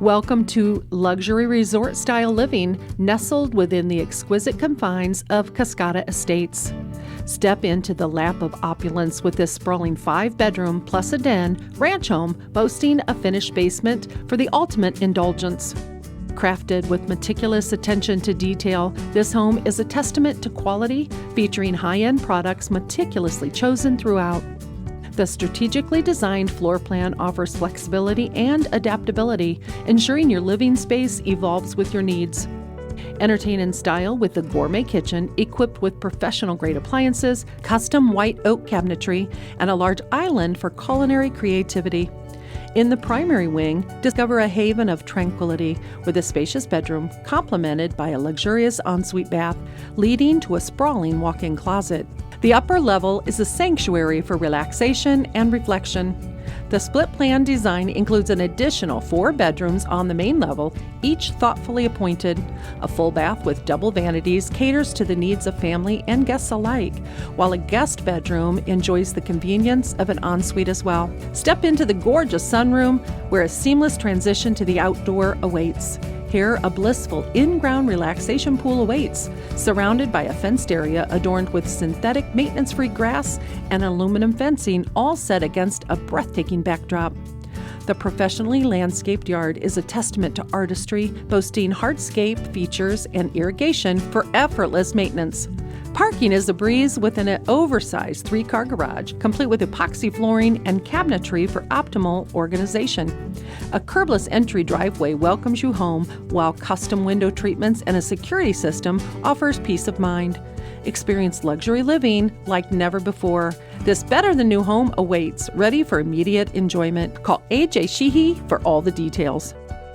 Welcome to luxury resort-style living nestled within the exquisite confines of Cascata Estates. Step into the lap of opulence with this sprawling 5-bedroom plus a den ranch home boasting a finished basement for the ultimate indulgence. Crafted with meticulous attention to detail, this home is a testament to quality, featuring high-end products meticulously chosen throughout. The strategically designed floor plan offers flexibility and adaptability, ensuring your living space evolves with your needs. Entertain in style with a gourmet kitchen equipped with professional-grade appliances, custom white oak cabinetry, and a large island for culinary creativity. In the primary wing, discover a haven of tranquility with a spacious bedroom complemented by a luxurious ensuite bath, leading to a sprawling walk-in closet. The upper level is a sanctuary for relaxation and reflection. The split plan design includes an additional 4 bedrooms on the main level, each thoughtfully appointed. A full bath with double vanities caters to the needs of family and guests alike, while a guest bedroom enjoys the convenience of an ensuite as well. Step into the gorgeous sunroom, where a seamless transition to the outdoor awaits. Here, a blissful in-ground relaxation pool awaits, surrounded by a fenced area adorned with synthetic maintenance-free grass and aluminum fencing, all set against a breathtaking backdrop. The professionally landscaped yard is a testament to artistry, boasting hardscape features and irrigation for effortless maintenance. Parking is a breeze with an oversized 3-car garage, complete with epoxy flooring and cabinetry for optimal organization. A curbless entry driveway welcomes you home, while custom window treatments and a security system offers peace of mind. Experience luxury living like never before. This better-than-new home awaits, ready for immediate enjoyment. Call AJ Sheehy for all the details.